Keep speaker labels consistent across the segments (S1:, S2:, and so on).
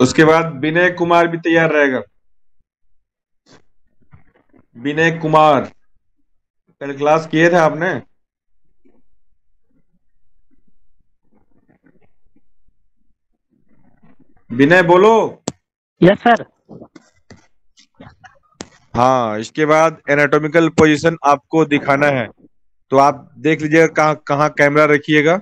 S1: उसके बाद विनय कुमार भी तैयार रहेगा। विनय कुमार, कल क्लास किए थे आपने? विनय बोलो।
S2: Yes sir.
S1: हाँ, इसके बाद एनाटॉमिकल पोजीशन आपको दिखाना है, तो आप देख लीजिएगा कहाँ कहाँ कैमरा रखिएगा।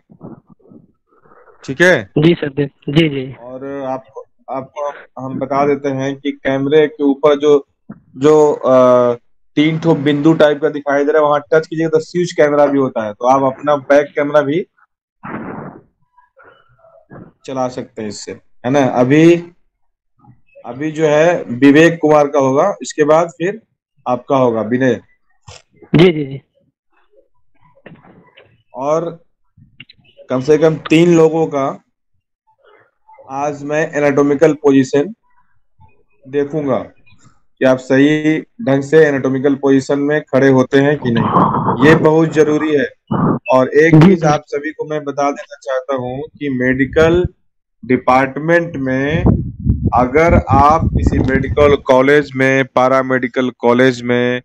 S1: ठीक है।
S2: जी सर, जी जी।
S1: और आपको आपको हम बता देते हैं कि कैमरे के ऊपर जो जो तीन ठो बिंदु टाइप का दिखाई दे रहा है, वहां टच कीजिएगा तो स्विच कैमरा भी होता है, तो आप अपना बैक कैमरा भी चला सकते हैं इससे, है ना। अभी अभी जो है विवेक कुमार का होगा, इसके बाद फिर आपका होगा विनय।
S2: जी जी जी।
S1: और कम से कम 3 लोगों का आज मैं एनाटॉमिकल पोजीशन देखूंगा कि आप सही ढंग से एनाटॉमिकल पोजीशन में खड़े होते हैं कि नहीं, ये बहुत जरूरी है। और एक
S2: जी
S1: चीज
S2: जी।
S1: आप सभी को मैं बता देना चाहता हूँ कि मेडिकल डिपार्टमेंट में अगर आप किसी मेडिकल कॉलेज में, पारा मेडिकल कॉलेज में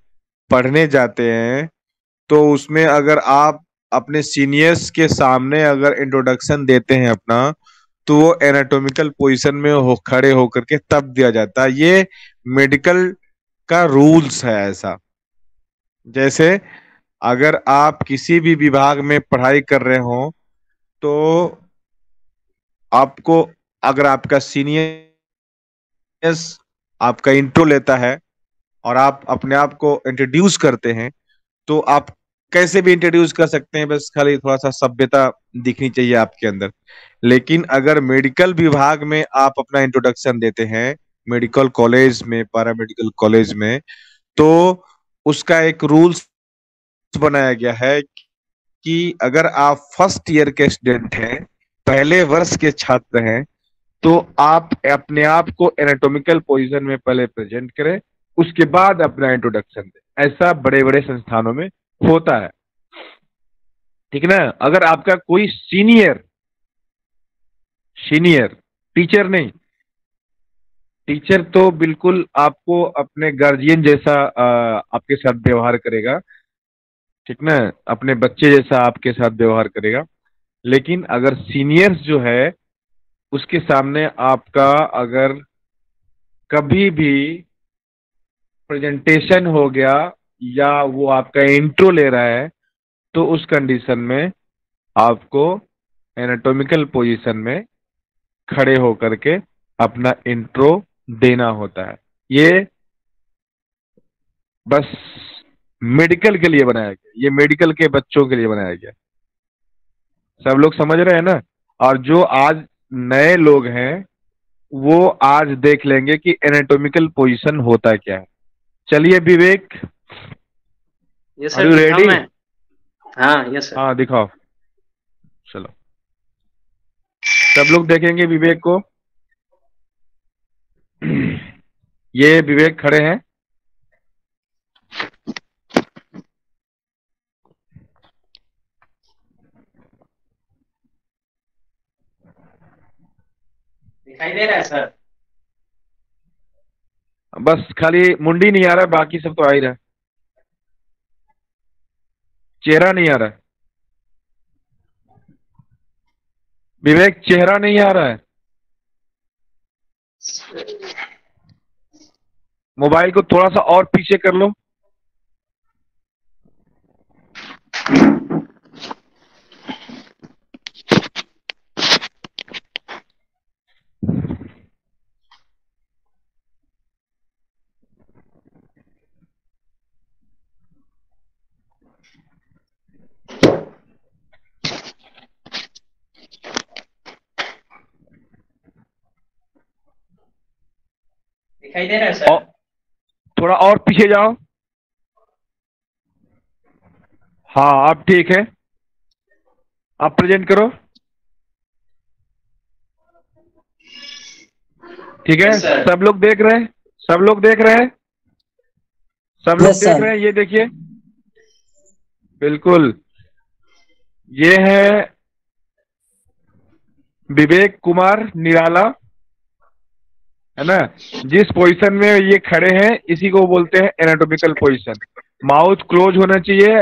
S1: पढ़ने जाते हैं, तो उसमें अगर आप अपने सीनियर्स के सामने अगर इंट्रोडक्शन देते हैं अपना, तो वो एनाटॉमिकल पोजीशन में खड़े होकर के तब दिया जाता है। ये मेडिकल का रूल्स है ऐसा। जैसे अगर आप किसी भी विभाग में पढ़ाई कर रहे हो, तो आपको, अगर आपका सीनियर्स आपका इंट्रो लेता है और आप अपने आप को इंट्रोड्यूस करते हैं, तो आप कैसे भी इंट्रोड्यूस कर सकते हैं, बस खाली थोड़ा सा सभ्यता दिखनी चाहिए आपके अंदर। लेकिन अगर मेडिकल विभाग में आप अपना इंट्रोडक्शन देते हैं, मेडिकल कॉलेज में, पैरा मेडिकल कॉलेज में, तो उसका एक रूल्स बनाया गया है कि अगर आप फर्स्ट ईयर के स्टूडेंट हैं, पहले वर्ष के छात्र हैं, तो आप अपने आप को एनाटॉमिकल पोजीशन में पहले प्रेजेंट करें, उसके बाद अपना इंट्रोडक्शन दें। ऐसा बड़े बड़े संस्थानों में होता है। ठीक है ना। अगर आपका कोई सीनियर सीनियर टीचर नहीं, टीचर तो बिल्कुल आपको अपने गार्जियन जैसा आपके साथ व्यवहार करेगा, ठीक ना, अपने बच्चे जैसा आपके साथ व्यवहार करेगा। लेकिन अगर सीनियर्स जो है, उसके सामने आपका अगर कभी भी प्रेजेंटेशन हो गया या वो आपका इंट्रो ले रहा है, तो उस कंडीशन में आपको एनाटॉमिकल पोजीशन में खड़े होकर के अपना इंट्रो देना होता है। ये बस मेडिकल के लिए बनाया गया, ये मेडिकल के बच्चों के लिए बनाया गया। सब लोग समझ रहे हैं ना। और जो आज नए लोग हैं, वो आज देख लेंगे कि एनाटॉमिकल पोजीशन होता क्या है। चलिए विवेक,
S3: यस
S1: आर
S3: सर,
S1: यू
S3: दिखाओ
S1: रेडी?
S3: मैं। हाँ यस सर।
S1: हाँ दिखाओ, चलो। सब लोग देखेंगे विवेक को। ये विवेक खड़े हैं।
S3: दिखाई दे रहा है सर?
S1: बस खाली मुंडी नहीं आ रहा है, बाकी सब तो आ ही रहा है। चेहरा नहीं आ रहा है। विवेक, चेहरा नहीं आ रहा है। मोबाइल को थोड़ा सा और पीछे कर लो।
S3: दिखाई दे रहा है सर?
S1: और थोड़ा और पीछे जाओ। हाँ, अब ठीक है। आप प्रेजेंट करो। ठीक है।
S3: Yes sir.
S1: सब लोग देख रहे हैं, सब लोग देख रहे हैं, सब लोग
S4: यस
S1: देख
S4: सर।
S1: रहे हैं। ये देखिए, बिल्कुल ये है विवेक कुमार निराला। है ना। जिस पोजीशन में ये खड़े हैं इसी को बोलते हैं एनाटॉमिकल पोजीशन। माउथ क्लोज होना चाहिए,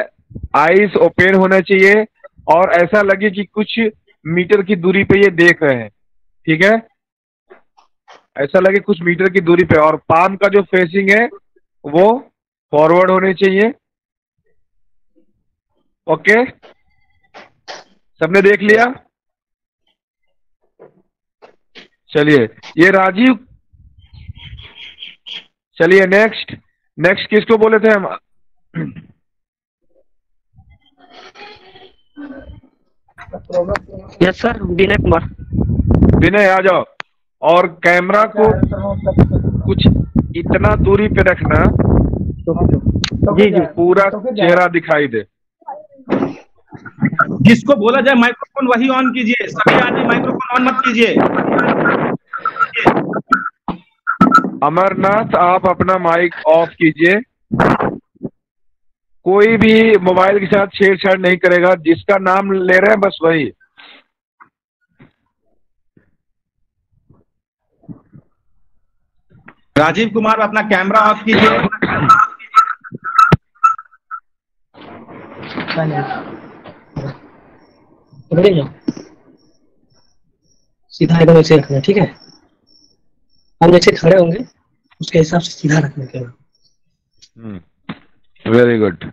S1: आईज ओपन होना चाहिए, और ऐसा लगे कि कुछ मीटर की दूरी पे ये देख रहे हैं, ठीक है। ऐसा लगे कुछ मीटर की दूरी पे, और पाम का जो फेसिंग है वो फॉरवर्ड होने चाहिए। ओके, सबने देख लिया। चलिए ये राजीव, चलिए नेक्स्ट। नेक्स्ट किसको बोले थे हम?
S2: Yes sir, Vinay Kumar.
S1: विनय आ जाओ। और कैमरा को कुछ इतना दूरी पे रखना
S2: जी जी।
S1: पूरा चेहरा दिखाई दे।
S4: जिसको बोला जाए माइक्रोफोन वही ऑन कीजिए, सभी आदमी माइक्रोफोन ऑन मत कीजिए।
S1: अमरनाथ, आप अपना माइक ऑफ कीजिए। कोई भी मोबाइल के साथ छेड़छाड़ नहीं करेगा, जिसका नाम ले रहे हैं बस वही।
S4: राजीव कुमार, अपना कैमरा ऑफ कीजिए।
S2: सीधा एकदम ऐसे रखना, ठीक है। हम जैसे खड़े होंगे उसके हिसाब से सीधा रखना कैमरा।
S1: Very good.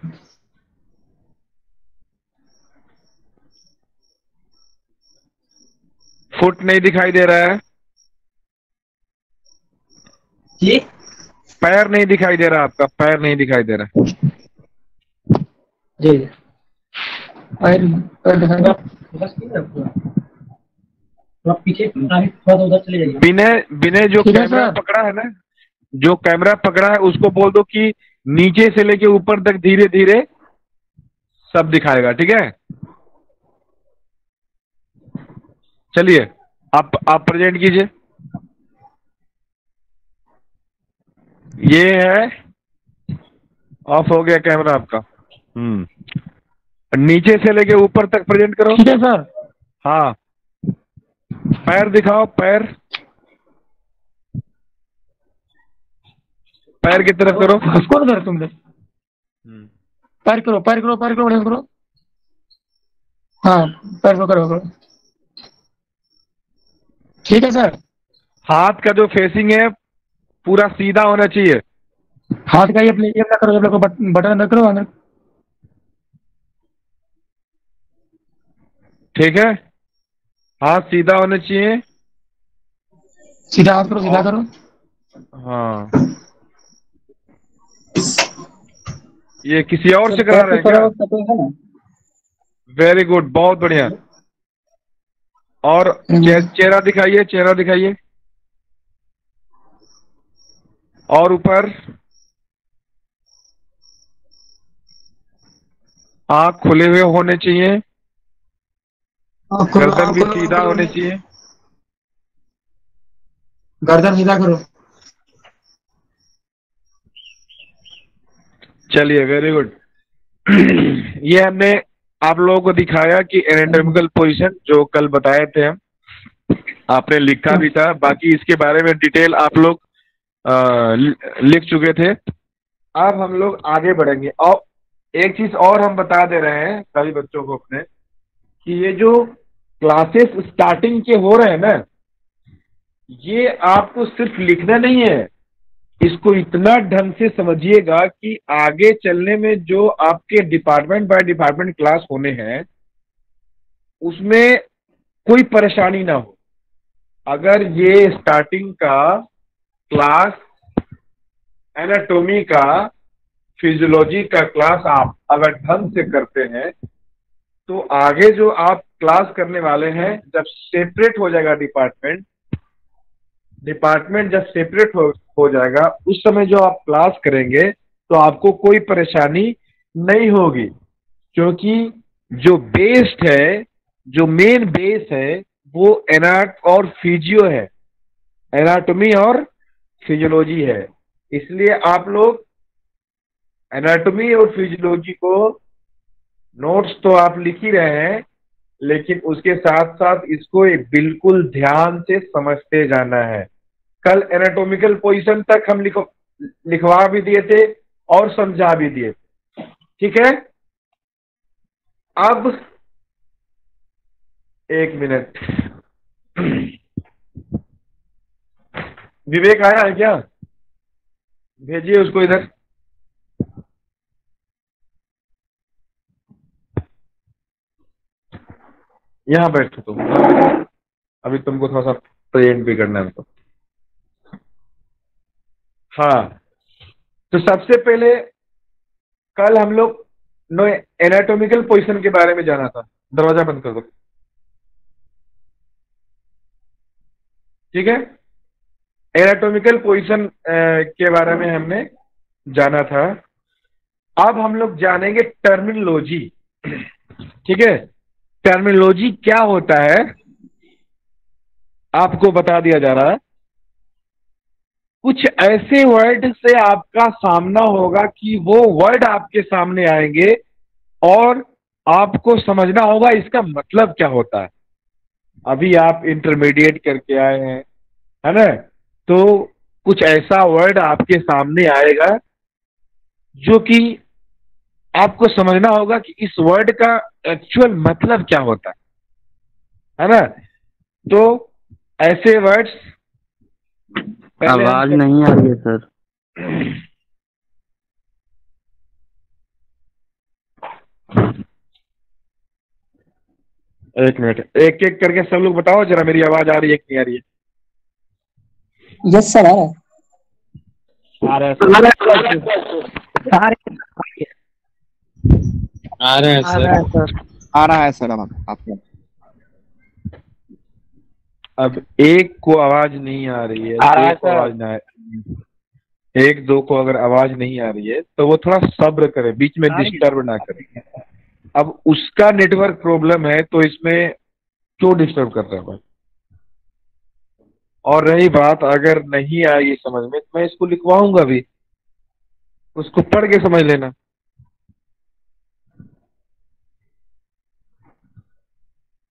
S1: फुट नहीं दिखाई दे रहा है,
S2: जी
S1: पैर नहीं दिखाई दे रहा, आपका पैर नहीं दिखाई दे रहा।
S2: जी। पैर पैर दिखाएगा आप पीछे थोड़ा उधर चले जाइए।
S1: विनय, विनय जो कैमरा पकड़ा है ना, जो कैमरा पकड़ा है उसको बोल दो कि नीचे से लेके ऊपर तक धीरे धीरे सब दिखाएगा, ठीक है। चलिए आप प्रेजेंट कीजिए। ये है, ऑफ हो गया कैमरा आपका। नीचे से लेके ऊपर तक प्रेजेंट करो।
S2: ठीक है सर।
S1: हाँ, पैर दिखाओ, पैर, पैर की तरफ करो।
S2: उसको उधर तुम पैर करो, पैर करो, पैर करो, बढ़िया करो। हाँ, पैर को करो, करो। ठीक है सर।
S1: हाथ का जो फेसिंग है पूरा सीधा होना चाहिए।
S2: हाथ का ये अपना करो, जब बटन अंदर करो, अंदर।
S1: ठीक है, हाथ सीधा होना चाहिए।
S2: सीधा हाथ करो, सीधा करो।
S1: हाँ, ये किसी और से करा रहे हैं क्या? वेरी गुड, बहुत बढ़िया। और चेहरा दिखाइए, चेहरा दिखाइए। और ऊपर आँख खुले हुए होने चाहिए, गर्दन भी सीधा होने चाहिए।
S2: गर्दन सीधा करो।
S1: चलिए, वेरी गुड। ये हमने आप लोगों को दिखाया कि एनाटॉमिकल पोजीशन जो कल बताए थे हम, आपने लिखा भी था। बाकी इसके बारे में डिटेल आप लोग लिख चुके थे। अब हम लोग आगे बढ़ेंगे। और एक चीज और हम बता दे रहे हैं सभी बच्चों को अपने, कि ये जो क्लासेस स्टार्टिंग के हो रहे हैं ना, ये आपको सिर्फ लिखना नहीं है, इसको इतना ढंग से समझिएगा कि आगे चलने में जो आपके डिपार्टमेंट बाय डिपार्टमेंट क्लास होने हैं उसमें कोई परेशानी ना हो। अगर ये स्टार्टिंग का क्लास एनाटॉमी का, फिजियोलॉजी का क्लास आप अगर ढंग से करते हैं तो आगे जो आप क्लास करने वाले हैं, जब सेपरेट हो जाएगा डिपार्टमेंट जब सेपरेट हो जाएगा, उस समय जो आप क्लास करेंगे तो आपको कोई परेशानी नहीं होगी। क्योंकि जो बेस्ड है, जो मेन बेस है वो एनाट और फिजियो है, एनाटॉमी और फिजियोलॉजी है। इसलिए आप लोग एनाटॉमी और फिजियोलॉजी को नोट्स तो आप लिख ही रहे हैं, लेकिन उसके साथ साथ इसको बिल्कुल ध्यान से समझते जाना है।
S5: कल एनाटॉमिकल पोजीशन तक हम लिखवा भी दिए थे और समझा भी दिए, ठीक है। अब एक मिनट, विवेक आया है क्या? भेजिए उसको इधर। यहां बैठो तुम, अभी तुमको थोड़ा सा प्रेजेंट भी करना है तो। हाँ, तो सबसे पहले कल हम लोग नो एनाटॉमिकल पोजीशन के बारे में जाना था। दरवाजा बंद कर दो, ठीक है। एनाटॉमिकल पोजीशन के बारे में हमने जाना था। अब हम लोग जानेंगे टर्मिनोलॉजी, ठीक है। टर्मिनोलॉजी क्या होता है आपको बता दिया जा रहा है। कुछ ऐसे वर्ड से आपका सामना होगा कि वो वर्ड आपके सामने आएंगे और आपको समझना होगा इसका मतलब क्या होता है। अभी आप इंटरमीडिएट करके आए हैं, है ना, तो कुछ ऐसा वर्ड आपके सामने आएगा जो कि आपको समझना होगा कि इस वर्ड का एक्चुअल मतलब क्या होता है ना। तो ऐसे वर्ड्स
S6: आवाज नहीं आ रही है सर।
S5: एक मिनट, एक एक करके सब लोग बताओ जरा, मेरी आवाज आ रही है कि नहीं आ रही है?
S2: यस सर,
S5: आ रहा है सर।
S6: आ रहा है सर आपको।
S5: अब एक को आवाज नहीं आ रही है, एक को आवाज ना, एक दो को अगर आवाज नहीं आ रही है तो वो थोड़ा सब्र करे, बीच में डिस्टर्ब ना करे। अब उसका नेटवर्क प्रॉब्लम है तो इसमें क्यों डिस्टर्ब कर रहा है भाई। और रही बात अगर नहीं आएगी समझ में तो मैं इसको लिखवाऊंगा भी, उसको पढ़ के समझ लेना,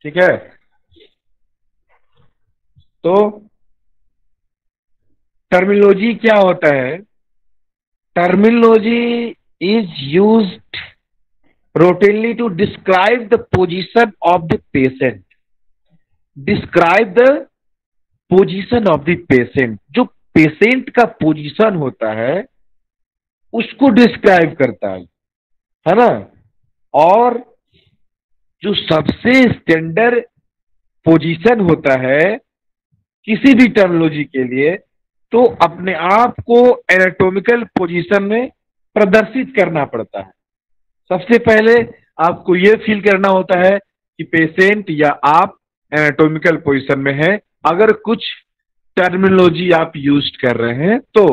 S5: ठीक है। तो टर्मिनोलॉजी क्या होता है? Terminology is used routinely to describe the position of the patient. Describe the position of the patient. जो पेशेंट का पोजीशन होता है उसको डिस्क्राइब करता है ना। और जो सबसे स्टैंडर्ड पोजीशन होता है किसी भी टर्मिनोलॉजी के लिए, तो अपने आप को एनाटॉमिकल पोजीशन में प्रदर्शित करना पड़ता है। सबसे पहले आपको यह फील करना होता है कि पेशेंट या आप एनाटॉमिकल पोजीशन में है, अगर कुछ टर्मिनोलॉजी आप यूज कर रहे हैं तो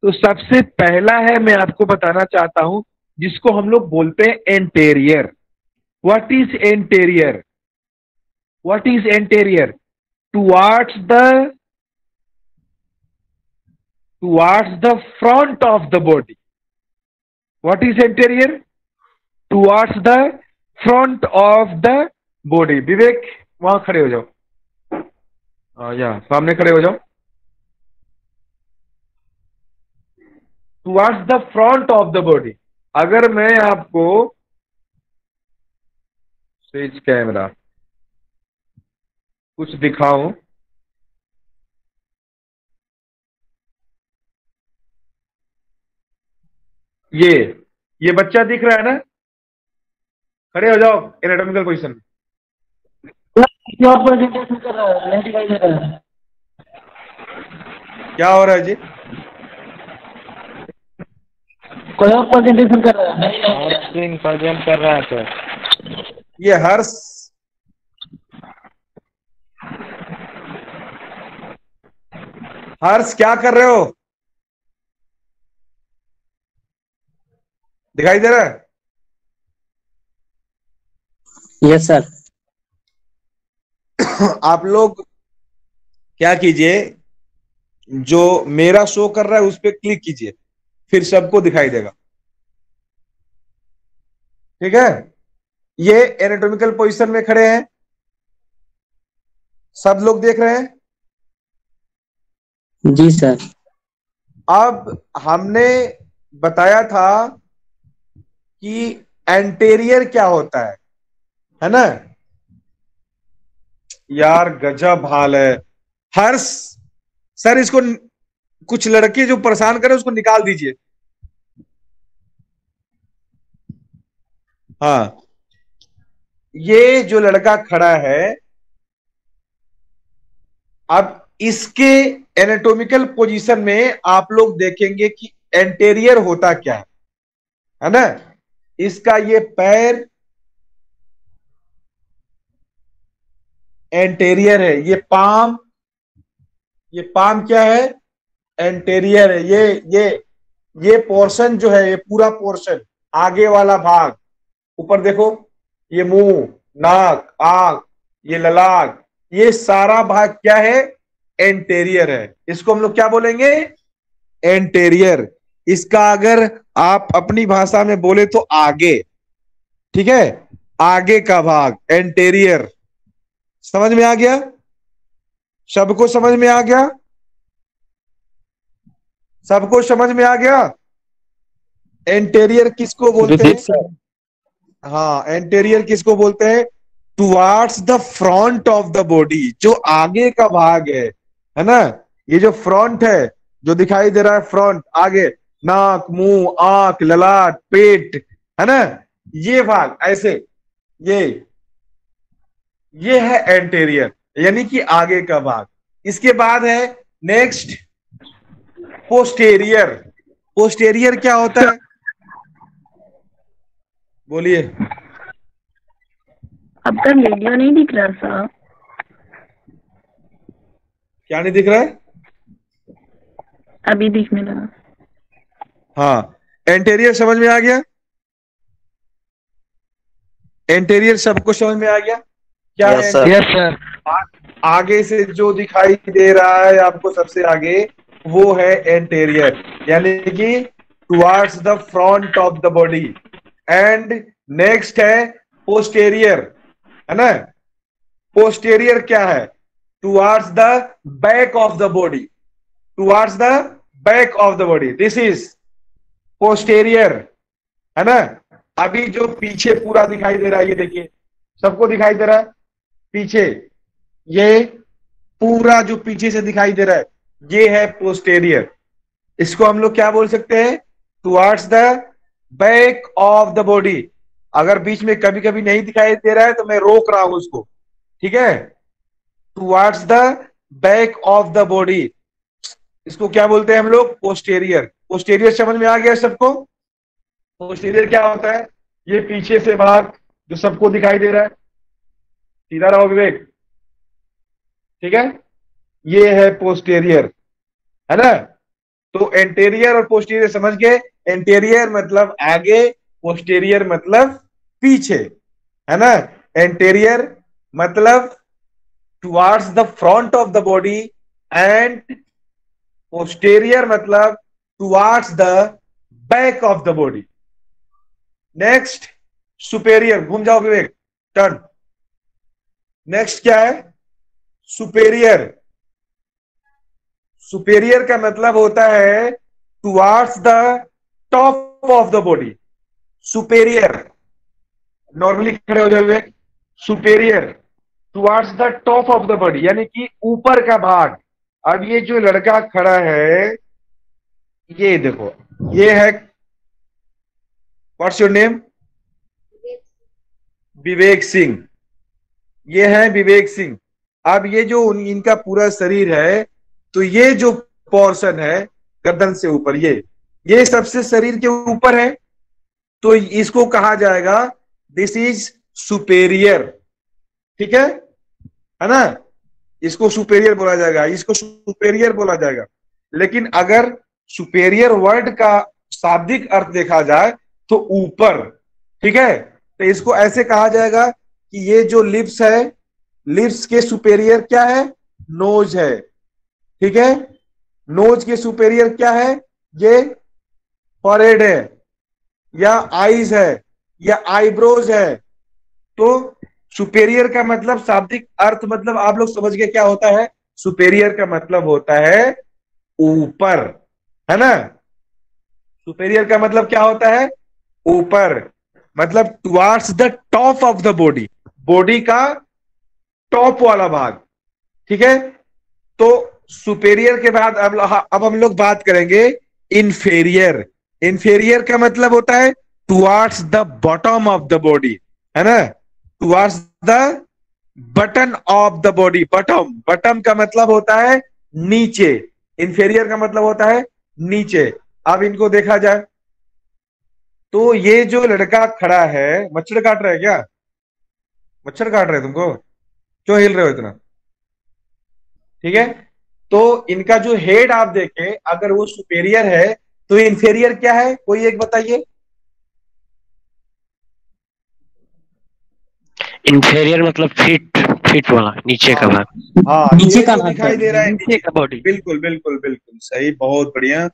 S5: सबसे पहला है, मैं आपको बताना चाहता हूं, जिसको हम लोग बोलते हैं anterior. What is anterior? What is anterior? Towards the front of the body. What is anterior? Towards the front of the body. Vivek वहां खड़े हो जाओ, या सामने खड़े हो जाओ। Towards the front of the body. अगर मैं आपको स्विच कैमरा कुछ दिखाऊं, ये बच्चा दिख रहा है ना, खड़े हो जाओ एनाटॉमिकल पोजीशन में। क्या हो रहा है जी?
S2: कोई और प्रेजेंटेशन कर रहा है,
S6: और स्क्रीन प्रेजेंट कर रहा है सर।
S1: ये हर्ष क्या कर रहे हो? दिखाई दे रहा है?
S2: Yes sir.
S1: आप लोग क्या कीजिए, जो मेरा शो कर रहा है उस पर क्लिक कीजिए, फिर सबको दिखाई देगा, ठीक है। ये एनाटॉमिकल पोजीशन में खड़े हैं, सब लोग देख रहे हैं।
S2: जी सर।
S1: अब हमने बताया था कि एंटेरियर क्या होता है ना। यार गजब हाल है हर्ष सर, इसको कुछ लड़के जो परेशान करे उसको निकाल दीजिए। हाँ, ये जो लड़का खड़ा है, अब इसके एनाटॉमिकल पोजीशन में आप लोग देखेंगे कि एंटेरियर होता क्या है ना। इसका ये पैर एंटेरियर है, ये पाम क्या है, एंटेरियर है। ये पोर्शन जो है, ये पूरा पोर्शन, आगे वाला भाग, ऊपर देखो, ये मुंह, नाक, आंख, ये ललाट, ये सारा भाग क्या है, एंटेरियर है। इसको हम लोग क्या बोलेंगे, एंटेरियर। इसका अगर आप अपनी भाषा में बोले तो आगे, ठीक है, आगे का भाग एंटेरियर। समझ में आ गया, सबको समझ में आ गया, सबको समझ में आ गया। एंटेरियर किसको बोलते हैं, हाँ एंटेरियर किसको बोलते हैं, towards the front of the body, जो आगे का भाग है ना। ये जो फ्रंट है, जो दिखाई दे रहा है फ्रंट, आगे, नाक, मुंह, आंख, ललाट, पेट, है ना, ये भाग ऐसे, ये है एंटेरियर, यानी कि आगे का भाग। इसके बाद है नेक्स्ट पोस्टेरियर। पोस्टेरियर क्या होता है, बोलिए।
S7: आपका वीडियो नहीं दिख रहा सर।
S1: क्या नहीं दिख रहा है,
S7: अभी दिखने लगा।
S1: हाँ, एंटेरियर समझ में आ गया, एंटेरियर सबको समझ में आ गया क्या है।
S5: Yes sir.
S1: आगे से जो दिखाई दे रहा है आपको सबसे आगे, वो है एंटेरियर, यानी कि towards the front of the body. And next है पोस्टेरियर, है ना। पोस्टेरियर क्या है, towards the back of the body, towards the back of the body, this is posterior, है ना। अभी जो पीछे पूरा दिखाई दे रहा है, ये देखिए, सबको दिखाई दे रहा है पीछे, ये पूरा जो पीछे से दिखाई दे रहा है, ये है पोस्टेरियर। इसको हम लोग क्या बोल सकते हैं, towards the back of the body. अगर बीच में कभी कभी नहीं दिखाई दे रहा है तो मैं रोक रहा हूं उसको, ठीक है। Towards the back of the body, इसको क्या बोलते हैं हम लोग, पोस्टेरियर। पोस्टेरियर समझ में आ गया सबको। पोस्टेरियर क्या होता है, ये पीछे से भाग जो सबको दिखाई दे रहा है, सीधा रहो विवेक, ठीक है, ये है पोस्टेरियर, है ना। तो एंटेरियर और पोस्टीरियर समझ गए। एंटेरियर मतलब आगे, पोस्टीरियर मतलब पीछे, है ना। एंटेरियर मतलब towards the front of the body and posterior मतलब towards the back of the body. Next superior, घूम जाओ विवेक, टर्न। नेक्स्ट क्या है, सुपेरियर। सुपेरियर का मतलब होता है towards the top of the body. Superior, normally खड़े हो जाओ, superior towards the top of the body, यानी कि ऊपर का भाग। अब ये जो लड़का खड़ा है, ये देखो, ये है, what's your name, Vivek Singh, ये है विवेक सिंह। अब ये जो इनका पूरा शरीर है, तो ये जो पोर्शन है गर्दन से ऊपर, ये सबसे शरीर के ऊपर है, तो इसको कहा जाएगा दिस इज सुपेरियर, ठीक है ना। इसको सुपेरियर बोला जाएगा, इसको सुपेरियर बोला जाएगा। लेकिन अगर सुपेरियर वर्ड का शाब्दिक अर्थ देखा जाए तो ऊपर, ठीक है, तो इसको ऐसे कहा जाएगा कि ये जो लिप्स है, लिप्स के सुपेरियर क्या है, नोज है, ठीक है। नोज के सुपेरियर क्या है, ये फॉरहेड है या आईज है या आईब्रोज है। तो सुपेरियर का मतलब शाब्दिक अर्थ मतलब आप लोग समझ गए क्या होता है। सुपेरियर का मतलब होता है ऊपर, है ना। सुपेरियर का मतलब क्या होता है? ऊपर, मतलब towards the top of the body, body का टॉप वाला भाग, ठीक है। तो सुपेरियर के बाद अब हम लोग बात करेंगे इंफेरियर। इंफेरियर का मतलब होता है towards the bottom of the body, है ना, towards the button of the body. Bottom, bottom का मतलब होता है नीचे, इंफेरियर का मतलब होता है नीचे। अब इनको देखा जाए तो ये जो लड़का खड़ा है, मच्छर काट रहा है क्या? मच्छर काट रहे हैं तुमको? क्यों हिल रहे हो इतना? ठीक है, तो इनका जो हेड आप देखें, अगर वो सुपेरियर है तो इंफेरियर क्या है? कोई एक बताइए।
S3: इंफेरियर मतलब फिट, फिट वाला नीचे का भाग।
S1: हाँ,
S2: नीचे का
S1: जो
S2: भाग
S1: दिखाई दे रहा है
S3: नीचे का बॉडी।
S1: बिल्कुल बिल्कुल बिल्कुल सही, बहुत बढ़िया।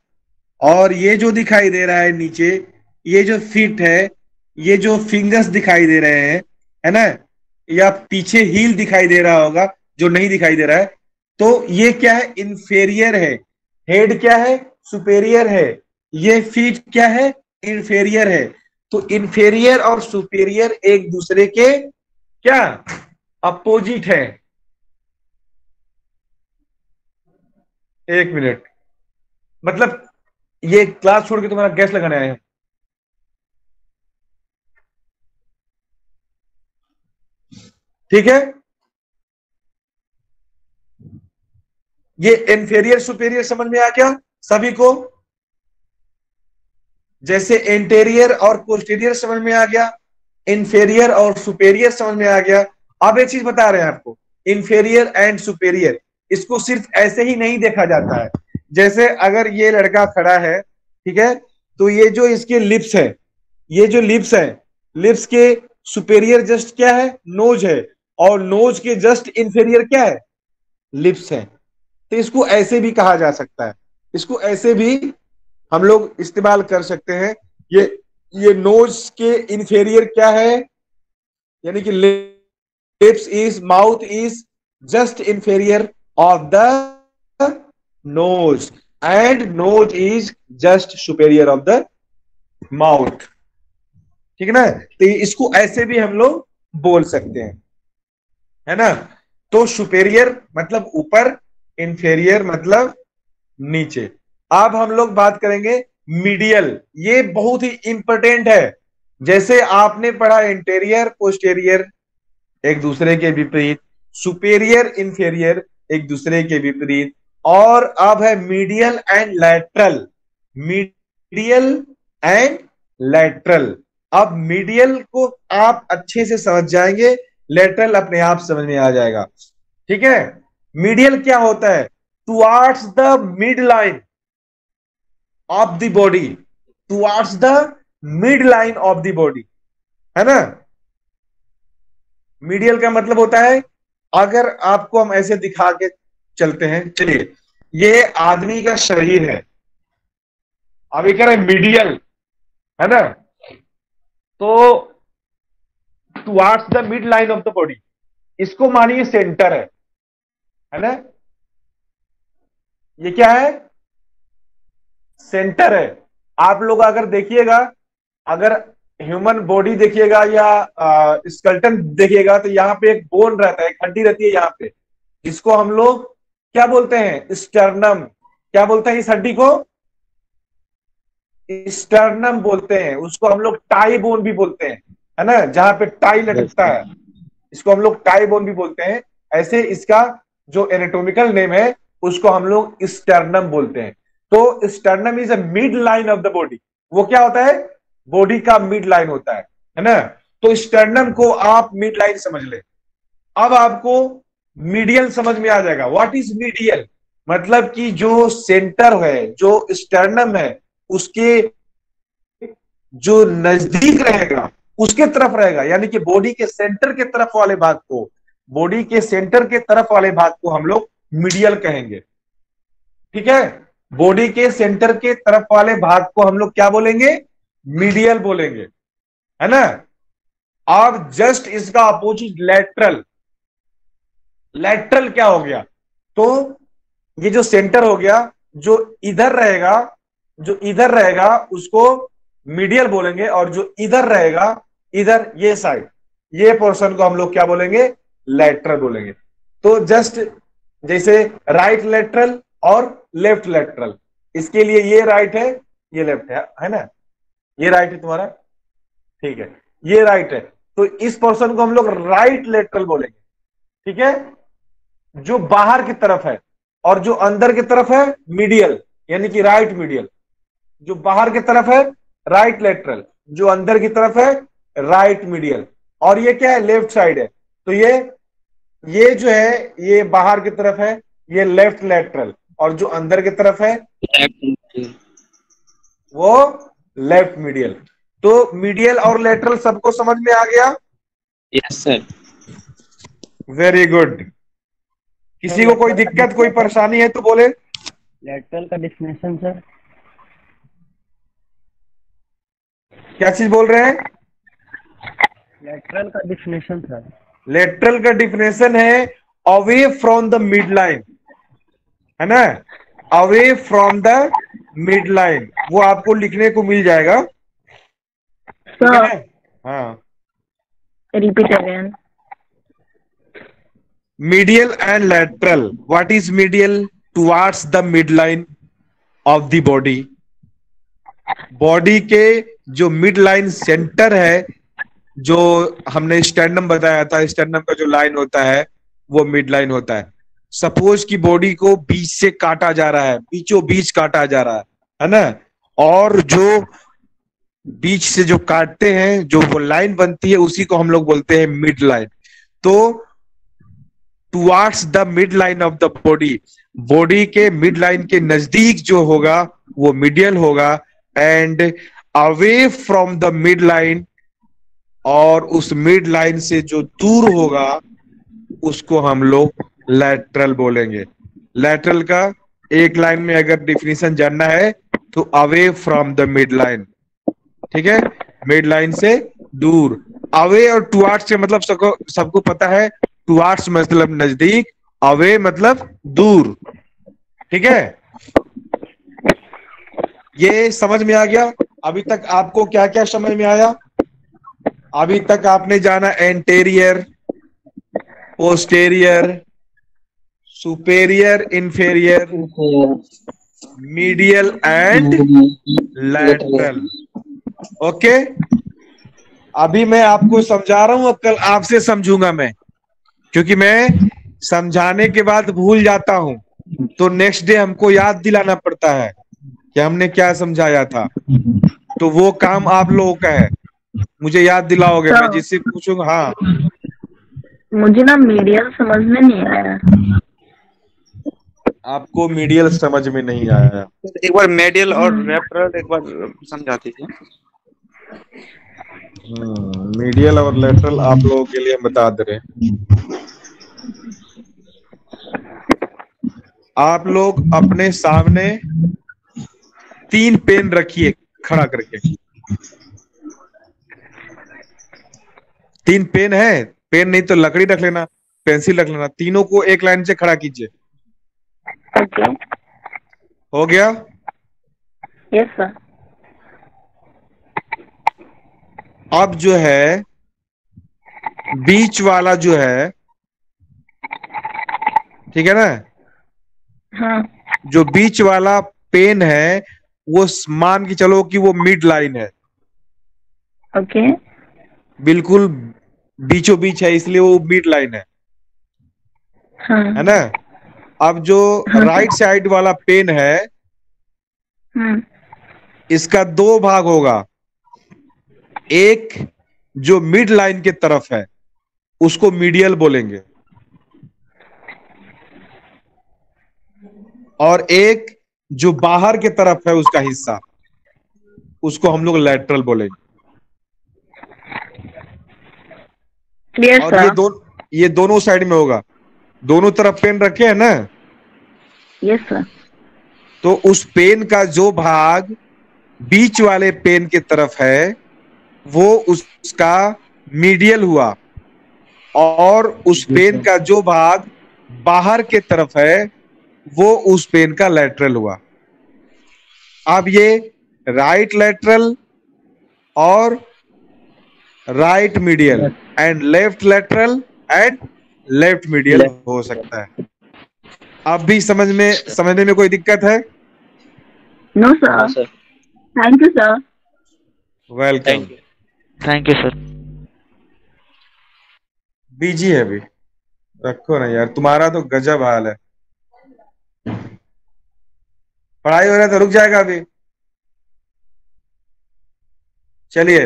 S1: और ये जो दिखाई दे रहा है नीचे, ये जो फीट है, ये जो फिंगर्स दिखाई दे रहे हैं, है ना, या पीछे हील दिखाई दे रहा होगा जो नहीं दिखाई दे रहा है, तो ये क्या है? इंफेरियर है। हेड क्या है? सुपेरियर है। ये फीट क्या है? इंफेरियर है। तो इंफेरियर और सुपेरियर एक दूसरे के क्या अपोजिट है। एक मिनट, मतलब ये क्लास छोड़ के तुम्हारा गैस लगाने आए हैं। ठीक है, ये इंफेरियर सुपेरियर समझ में आ गया सभी को? जैसे एंटेरियर और पोस्टीरियर समझ में आ गया, इंफेरियर और सुपेरियर समझ में आ गया। अब एक चीज बता रहे हैं आपको, इंफेरियर एंड सुपेरियर, इसको सिर्फ ऐसे ही नहीं देखा जाता है। जैसे अगर ये लड़का खड़ा है, ठीक है, तो ये जो इसके लिप्स है, ये जो लिप्स है, लिप्स के सुपेरियर जस्ट क्या है? नोज है, और नोज के जस्ट इंफेरियर क्या है? लिप्स है। तो इसको ऐसे भी कहा जा सकता है, इसको ऐसे भी हम लोग इस्तेमाल कर सकते हैं। ये नोज के इंफेरियर क्या है? यानी कि lips is, mouth is just inferior of the nose, and nose is just superior of the mouth. ठीक है ना, तो इसको ऐसे भी हम लोग बोल सकते हैं, है ना। तो सुपेरियर मतलब ऊपर, इंफेरियर मतलब नीचे। अब हम लोग बात करेंगे मीडियल, ये बहुत ही इंपॉर्टेंट है। जैसे आपने पढ़ा इंटीरियर पोस्टेरियर एक दूसरे के विपरीत, सुपेरियर इंफेरियर एक दूसरे के विपरीत, और अब है medial and lateral. Medial and lateral. अब मीडियल को आप अच्छे से समझ जाएंगे, लैटरल अपने आप समझ में आ जाएगा। ठीक है, मीडियल क्या होता है? Towards the mid line of the body, towards the mid line of the body, है ना। मीडियल का मतलब होता है, अगर आपको हम ऐसे दिखा के चलते हैं, चलिए ये आदमी का शरीर है, अभी कह रहे मीडियल, है ना, तो towards the mid line of the body, इसको मानिए सेंटर है ना, ये क्या है? सेंटर है। आप लोग अगर देखिएगा, अगर ह्यूमन बॉडी देखिएगा या स्केलेटन देखिएगा, तो यहाँ पे एक बोन रहता है, एक हड्डी रहती है यहाँ पे, इसको हम लोग क्या बोलते हैं? स्टर्नम। क्या बोलते हैं इस हड्डी को? स्टर्नम बोलते हैं। उसको हम लोग टाई बोन भी बोलते हैं, है ना, जहां पे टाई लटकता है, इसको हम लोग टाई बोन भी बोलते हैं। ऐसे इसका जो एनाटॉमिकल नेम है उसको हम लोग स्टर्नम बोलते हैं। तो sternum is a mid line of the body. वो क्या होता है? बॉडी का मिड लाइन होता है ना। तो स्टर्नम को आप मिड लाइन समझ ले। अब आपको मीडियल समझ में आ जाएगा। What is medial? मतलब कि जो सेंटर है, जो स्टर्नम है, उसके जो नजदीक रहेगा उसके तरफ रहेगा, यानी कि बॉडी के सेंटर के तरफ वाले भाग को, बॉडी के सेंटर के तरफ वाले भाग को हम लोग मीडियल कहेंगे। ठीक है, बॉडी के सेंटर के तरफ वाले भाग को हम लोग क्या बोलेंगे? मीडियल बोलेंगे, है ना। अब जस्ट इसका अपोजिट लैटरल। लैटरल क्या हो गया? तो ये जो सेंटर हो गया, जो इधर रहेगा उसको मीडियल बोलेंगे, और जो इधर रहेगा, इधर ये साइड, ये पोर्शन को हम लोग क्या बोलेंगे? लैटरल बोलेंगे। तो जस्ट जैसे राइट लैटरल और लेफ्ट लैटरल, इसके लिए ये राइट है, ये लेफ्ट है ना? ये राइट है तुम्हारा, ठीक है, ये राइट है, तो इस पोर्शन को हम लोग राइट लैटरल बोलेंगे, ठीक है? जो बाहर की तरफ है, और जो अंदर की तरफ है मीडियल, यानी कि राइट मीडियल। जो बाहर की तरफ है राइट लैटरल, जो अंदर की तरफ है राइट मीडियल, और ये क्या है? लेफ्ट साइड है। तो ये जो है ये बाहर की तरफ है, ये लेफ्ट लैटरल, और जो अंदर की तरफ है वो लेफ्ट मीडियल। तो मीडियल और लैटरल सबको समझ में आ गया?
S6: Yes sir.
S1: Very good. किसी को कोई दिक्कत, कोई परेशानी है तो बोले।
S8: लेटरल का डेफिनेशन सर।
S1: क्या चीज बोल रहे हैं?
S8: लेटरल का डेफिनेशन सर।
S1: लेटरल का डिफिनेशन है away from the mid line, है ना? Away from the mid line, वो आपको लिखने को मिल जाएगा।
S7: सर
S1: हाँ,
S7: repeat again.
S1: medial and lateral. What is medial? Towards the midline of the body. Body के जो मिड लाइन सेंटर है, जो हमने स्टर्नम बताया था, स्टर्नम का जो लाइन होता है वो मिड लाइन होता है। सपोज की बॉडी को बीच से काटा जा रहा है, बीचों बीच काटा जा रहा है ना? और जो बीच से जो काटते हैं, जो वो लाइन बनती है, उसी को हम लोग बोलते हैं मिड लाइन। तो towards the mid line of the body, body के मिड लाइन के नजदीक जो होगा वो मीडियल होगा, and away from the mid line, और उस मिड लाइन से जो दूर होगा उसको हम लोग लैटरल बोलेंगे। लैटरल का एक लाइन में अगर डिफिनीशन जानना है तो away from the mid line, ठीक है? मिड लाइन से दूर। अवे और टुवार्ड्स से मतलब सबको पता है, टुवार्ड्स मतलब नजदीक, अवे मतलब दूर, ठीक है? ये समझ में आ गया? अभी तक आपको क्या क्या समझ में आया? अभी तक आपने जाना anterior, posterior, superior, inferior, medial and lateral. Okay, अभी मैं आपको समझा रहा हूं, कल आपसे समझूंगा मैं, क्योंकि मैं समझाने के बाद भूल जाता हूं, तो नेक्स्ट डे हमको याद दिलाना पड़ता है कि हमने क्या समझाया था। तो वो काम आप लोगों का है, मुझे याद दिलाओगे, मैं जिससे पूछूंगा। हाँ,
S7: मुझे ना मीडियल समझ में नहीं आया।
S1: आपको मीडियल समझ में नहीं आया?
S6: एक बार मेडियल और लेटरल एक बार समझा दीजिए।
S1: मीडियल और लेटरल आप लोगों के लिए बता दे रहे हैं। आप लोग अपने सामने 3 पेन रखिए खड़ा करके। 3 पेन है? पेन नहीं तो लकड़ी रख लेना, पेंसिल रख लेना, तीनों को एक लाइन से खड़ा कीजिए।
S7: ओके,
S1: हो गया?
S7: Yes sir.
S1: अब जो है बीच वाला जो है, ठीक है ना?
S7: हाँ,
S1: जो बीच वाला पेन है वो मान के चलो कि वो मिड लाइन है।
S7: ओके,
S1: बिल्कुल बीचों बीच है, इसलिए वो मिड लाइन है,
S7: हाँ,
S1: है ना? अब जो राइट साइड वाला पेन है, इसका 2 भाग होगा। एक जो मिड लाइन के तरफ है उसको मीडियल बोलेंगे, और एक जो बाहर के तरफ है उसका हिस्सा, उसको हम लोग लैटरल बोलेंगे।
S7: क्लियर
S1: और ये दोनों साइड में होगा, दोनों तरफ पेन रखे हैं ना?
S7: Yes sir.
S1: तो उस पेन का जो भाग बीच वाले पेन की तरफ है वो उसका मीडियल हुआ, और उस पेन का जो भाग बाहर के तरफ है वो उस पेन का लेटरल हुआ। अब ये राइट लेटरल और right medial and left lateral and left medial हो सकता है। अब भी समझने में कोई दिक्कत है?
S7: No sir. Thank you sir.
S1: Welcome.
S9: Thank you sir.
S1: Busy है अभी, रखो ना यार, तुम्हारा तो गजब हाल है। पढ़ाई हो रहा है तो रुक जाएगा अभी। चलिए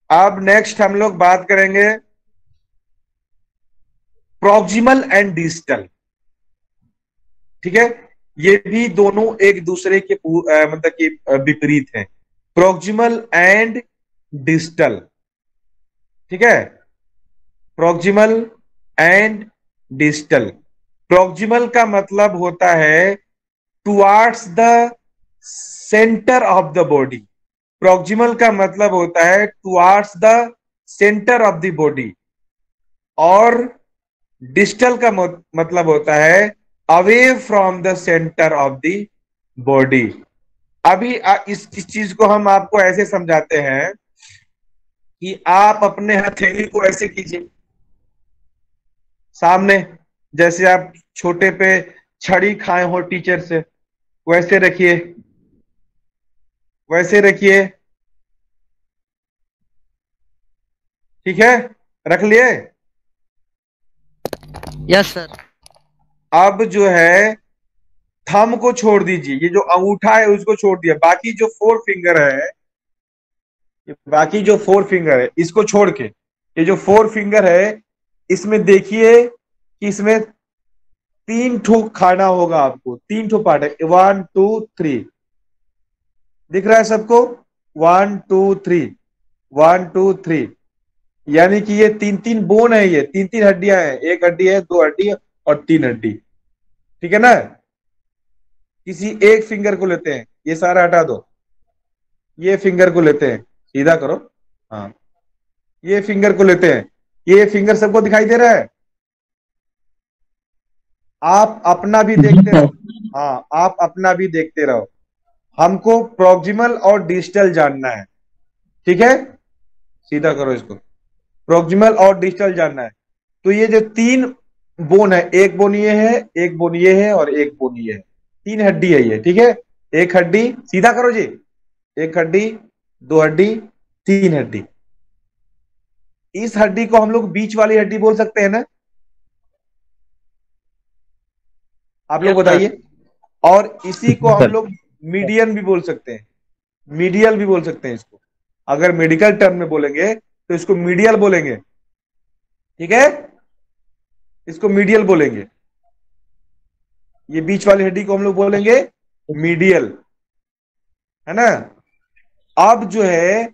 S1: अब नेक्स्ट हम लोग बात करेंगे प्रॉक्सिमल एंड डिस्टल। ठीक है, ये भी दोनों एक दूसरे के मतलब कि विपरीत हैं, प्रॉक्सिमल एंड डिस्टल। ठीक है, प्रॉक्सिमल एंड डिस्टल। प्रॉक्सिमल का मतलब होता है towards the centre of the body. Proximal का मतलब होता है towards the centre of the body, और डिस्टल का मतलब होता है away from the centre of the body. अभी इस चीज को हम आपको ऐसे समझाते हैं कि आप अपने हथेली को ऐसे कीजिए सामने, जैसे आप छोटे पे छड़ी खाए हो टीचर से, वैसे रखिए, वैसे रखिए। ठीक है, रख लिए?
S9: Yes sir.
S1: अब जो है थंब को छोड़ दीजिए, ये जो अंगूठा है उसको छोड़ दिया, बाकी जो फोर फिंगर है, बाकी जो फोर फिंगर है इसको छोड़ के, ये जो फोर फिंगर है इसमें देखिए कि इसमें 3 ठो खाना होगा आपको, 3 ठो पार्ट है, 1 2 3 दिख रहा है सबको? 1 2 3 1 2 3, यानी कि ये 3 बोन है, ये 3 हड्डियां हैं, 1 हड्डी है, 2 हड्डी है और 3 हड्डी। ठीक है ना? किसी एक फिंगर को लेते हैं, ये सारा हटा दो, ये फिंगर को लेते हैं, सीधा करो, हाँ, ये फिंगर को लेते हैं, ये फिंगर सबको दिखाई दे रहा है? आप अपना भी देखते रहो, हाँ आप अपना भी देखते रहो, हमको प्रॉक्सिमल और डिस्टल जानना है। ठीक है, सीधा करो इसको, प्रॉक्सिमल और डिस्टल जानना है। तो ये जो 3 बोन है, एक बोन ये है, एक बोन ये है और एक बोन ये है, 3 हड्डी है ये। ठीक है, एक हड्डी, सीधा करो जी, एक हड्डी, 2 हड्डी, 3 हड्डी। इस हड्डी को हम लोग बीच वाली हड्डी बोल सकते हैं ना? आप लोग बताइए। और इसी को हम लोग मीडियन भी बोल सकते हैं, मीडियल भी बोल सकते हैं इसको। अगर मेडिकल टर्म में बोलेंगे तो इसको मीडियल बोलेंगे। ठीक है, इसको मीडियल बोलेंगे, ये बीच वाली हड्डी को हम लोग बोलेंगे मीडियल, है ना? अब जो है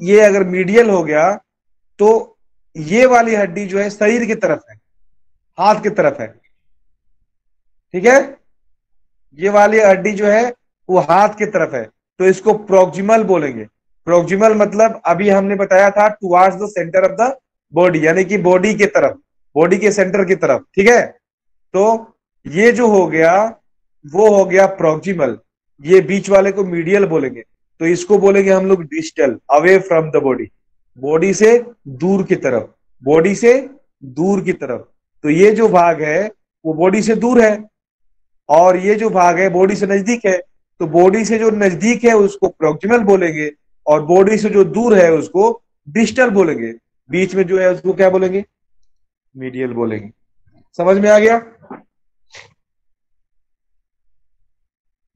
S1: ये अगर मीडियल हो गया तो ये वाली हड्डी जो है शरीर की तरफ है, हाथ की तरफ है। ठीक है, ये वाली हड्डी जो है वो हाथ की तरफ है, तो इसको प्रॉक्सिमल बोलेंगे। प्रॉक्सिमल मतलब अभी हमने बताया था towards the centre of the body, यानी कि बॉडी के तरफ, बॉडी के सेंटर की तरफ। ठीक है, तो ये जो हो गया वो हो गया प्रॉक्सिमल, ये बीच वाले को मीडियल बोलेंगे, तो इसको बोलेंगे हम लोग distal, away from the body, body से दूर की तरफ, बॉडी से दूर की तरफ। तो ये जो भाग है वो बॉडी से दूर है, और ये जो भाग है बॉडी से नजदीक है, तो बॉडी से जो नजदीक है उसको प्रॉक्सिमल बोलेंगे, और बॉडी से जो दूर है उसको डिस्टल बोलेंगे, बीच में जो है उसको क्या बोलेंगे? मीडियल बोलेंगे। समझ में आ गया?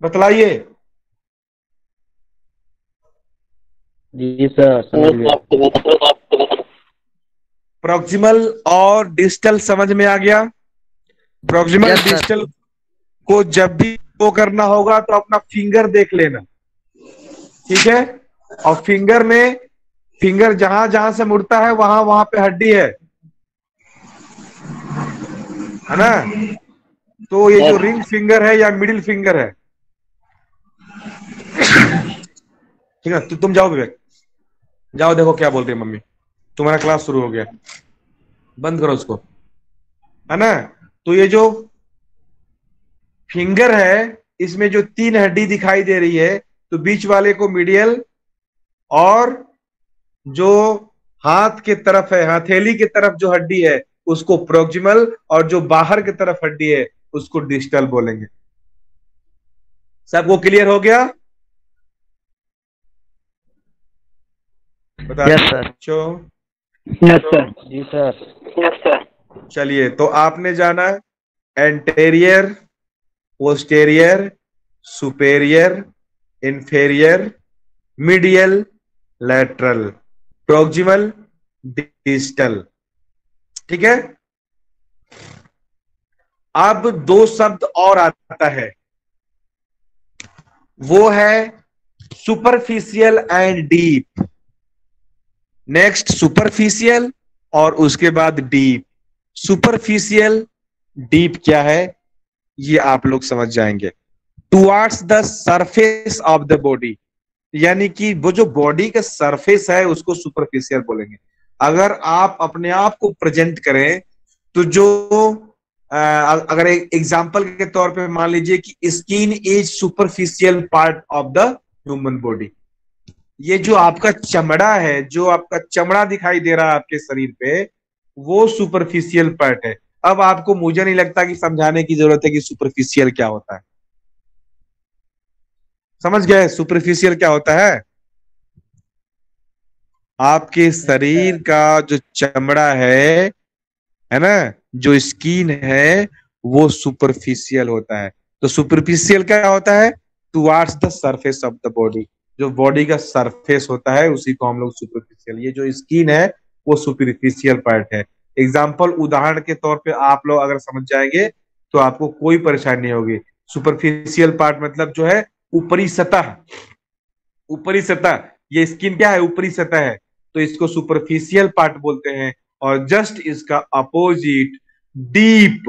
S1: बतलाइए।
S8: जी सर, समझ गया।
S1: प्रॉक्सिमल और डिस्टल समझ में आ गया? प्रॉक्सिमल डिस्टल को जब भी वो करना होगा तो अपना फिंगर देख लेना। ठीक है, और फिंगर में, फिंगर जहां जहां से मुड़ता है वहां वहां पे हड्डी है ना? तो ये जो रिंग फिंगर है या मिडिल फिंगर है, ठीक है, तो तुम जाओ विवेक, जाओ देखो क्या बोल रही है मम्मी, तुम्हारा क्लास शुरू हो गया, बंद करो उसको, है ना? तो ये जो फिंगर है, इसमें जो 3 हड्डी दिखाई दे रही है, तो बीच वाले को मीडियल, और जो हाथ के तरफ है, हथेली की तरफ जो हड्डी है उसको प्रोक्सिमल, और जो बाहर की तरफ हड्डी है उसको डिस्टल बोलेंगे। सबको क्लियर हो गया? बता
S9: यस सर।
S8: Yes sir.
S5: जी सर।
S8: Yes sir.
S1: चलिए, तो आपने जाना anterior, posterior, superior, inferior, medial, lateral, proximal, distal. ठीक है। अब 2 शब्द और आता है, वो है superficial and deep. Next superficial और उसके बाद डीप। सुपरफिशियल, डीप क्या है ये आप लोग समझ जाएंगे। Towards the surface of the body, यानी कि वो जो बॉडी का सरफेस है उसको सुपरफिशियल बोलेंगे। अगर आप अपने आप को प्रेजेंट करें तो जो अगर एक एग्जांपल के तौर पे मान लीजिए कि skin is superficial part of the human body. ये जो आपका चमड़ा है, जो आपका चमड़ा दिखाई दे रहा है आपके शरीर पे, वो सुपरफिशियल पार्ट है। अब आपको, मुझे नहीं लगता कि समझाने की जरूरत है कि सुपरफिशियल क्या होता है। समझ गए सुपरफिशियल क्या होता है? आपके शरीर का जो चमड़ा है ना, जो स्किन है, वो सुपरफिशियल होता है। तो सुपरफिशियल क्या होता है? Towards the surface of the body. जो बॉडी का सरफेस होता है उसी को हम लोग सुपरफिशियल, ये जो स्किन है वो सुपरफिशियल पार्ट है। एग्जाम्पल, उदाहरण के तौर पे आप लोग अगर समझ जाएंगे तो आपको कोई परेशानी नहीं होगी। सुपरफिशियल पार्ट मतलब जो है ऊपरी सतह। ऊपरी सतह, ये स्किन क्या है? ऊपरी सतह है, तो इसको सुपरफिशियल पार्ट बोलते हैं। और जस्ट इसका अपोजिट डीप,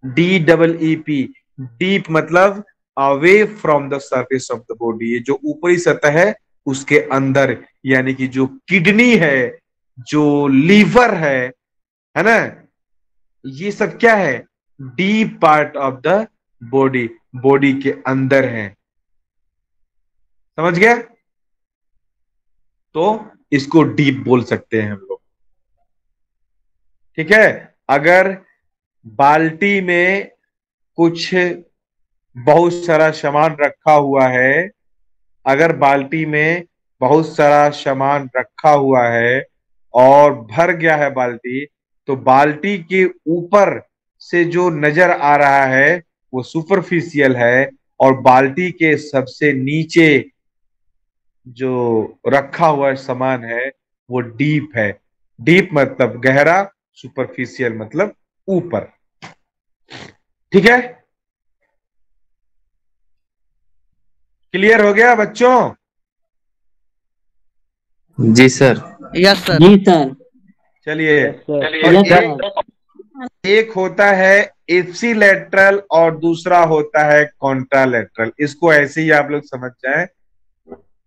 S1: DEEP। डीप मतलब away from the surface of the body. ये जो ऊपरी सतह है उसके अंदर, यानी कि जो किडनी है, जो लीवर है ना, ये सब क्या है? Deep part of the body, body के अंदर है। समझ गया? तो इसको डीप बोल सकते हैं हम लोग। ठीक है। अगर बाल्टी में कुछ बहुत सारा सामान रखा हुआ है, अगर बाल्टी में बहुत सारा सामान रखा हुआ है और भर गया है बाल्टी, तो बाल्टी के ऊपर से जो नजर आ रहा है वो सुपरफिशियल है, और बाल्टी के सबसे नीचे जो रखा हुआ सामान है वो डीप है। डीप मतलब गहरा, सुपरफिशियल मतलब ऊपर। ठीक है, क्लियर हो गया बच्चों?
S10: जी सर।
S9: Yes sir.
S8: जी सर।
S1: चलिए,
S8: यस
S1: एक होता है इप्सिलैटरल और दूसरा होता है कॉन्ट्रालैटरल। इसको ऐसे ही आप लोग समझ जाएं।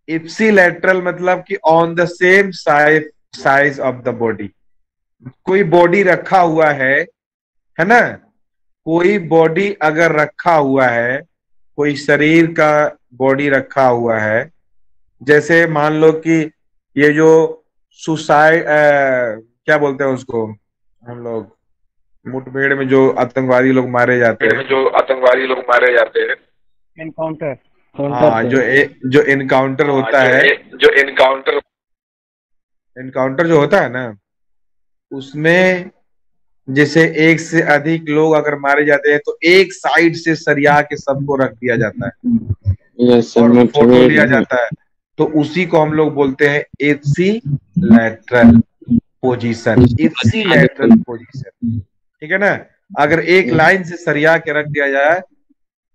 S1: इप्सिलैटरल मतलब कि on the same size of the body. कोई बॉडी रखा हुआ है ना, कोई बॉडी अगर रखा हुआ है, कोई शरीर का बॉडी रखा हुआ है, जैसे मान लो कि ये जो सुसाइड क्या बोलते हैं उसको हम लोग, मुठभेड़ में जो आतंकवादी लोग मारे जाते हैं,
S8: एनकाउंटर।
S1: हाँ, जो इनकाउंटर होता है, इनकाउंटर जो होता है ना, उसमें जैसे एक से अधिक लोग अगर मारे जाते हैं तो एक साइड से सरिया के सबको रख दिया जाता है और फोटो लिया जाता है, तो उसी को हम लोग बोलते हैं इप्सिलैटरल पोजीशन। इप्सिलैटरल पोजीशन, ठीक है ना। अगर एक लाइन से सरिया के रख दिया जाए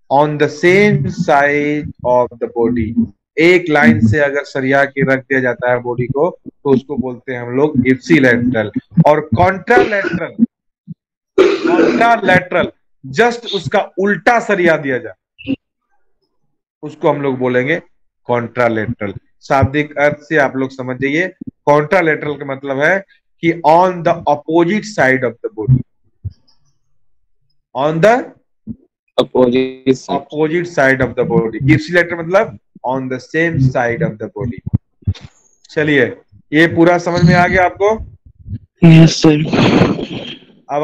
S1: on the same side of the body, एक लाइन से अगर सरिया के रख दिया जाता है बॉडी को, तो उसको बोलते हैं हम लोग इप्सिलैटरल। और कॉन्ट्रालैटरल, कॉन्ट्रालैटरल जस्ट उसका उल्टा सरिया दिया जाए, उसको हम लोग बोलेंगे कॉन्ट्रालैटरल। शाब्दिक अर्थ से आप लोग समझ जाइए, कॉन्ट्रालैटरल का मतलब है कि on the opposite side of the body, on the opposite side of the body. Ipsilateral मतलब on the same side of the body. चलिए, ये पूरा समझ में आ गया आपको?
S2: Yes sir.
S1: अब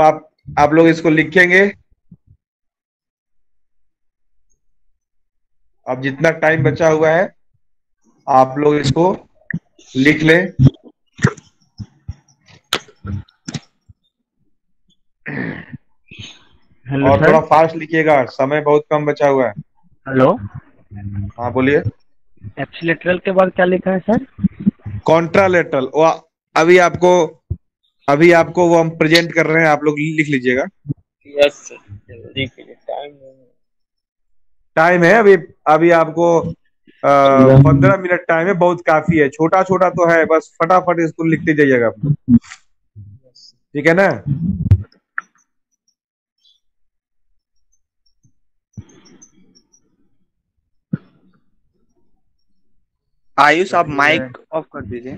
S1: आप लोग इसको लिखेंगे। अब जितना टाइम बचा हुआ है आप लोग इसको लिख लें।
S8: हेलो
S1: और
S8: सर।
S1: थोड़ा फास्ट लिखिएगा, समय बहुत कम बचा हुआ है।
S8: हेलो,
S1: हाँ बोलिए।
S8: एक्सीलेटरल के बाद क्या लिखा है सर?
S1: कॉन्ट्रालेटरल। वो अभी आपको वो हम प्रेजेंट कर रहे हैं, आप लोग लिख लीजिएगा।
S6: यस सर, लिख लीजिए।
S1: टाइम है अभी आपको 15 मिनट टाइम है, बहुत काफी है। छोटा छोटा तो है, बस फटाफट इसको लिखते जाइएगा आप लोग, ठीक है ना?
S6: आयुष आप माइक ऑफ कर दीजिए।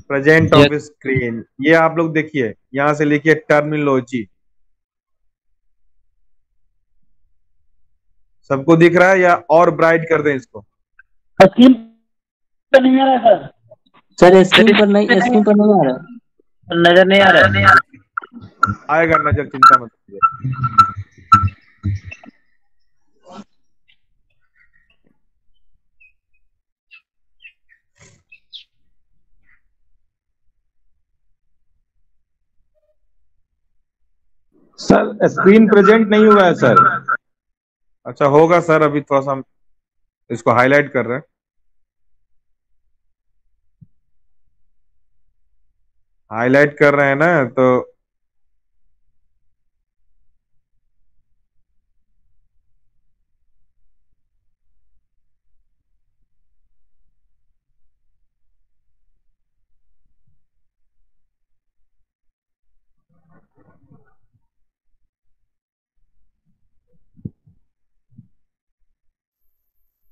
S1: प्रेजेंट ऑफ स्क्रीन, ये आप लोग देखिए, यहां से लिखिए टर्मिनोलॉजी। सबको दिख रहा है या और ब्राइट कर दें इसको?
S8: स्क्रीन पर नहीं आ रहा है
S9: सर, स्क्रीन पर नहीं आ रहा।
S8: नजर नहीं आ रहा है।
S1: आएगा नजर, चिंता मत कीजिए। सर स्क्रीन प्रेजेंट नहीं हुआ है सर। अच्छा होगा सर, अभी थोड़ा सा हम इसको हाईलाइट कर रहे हैं। हाईलाइट कर रहे हैं ना, तो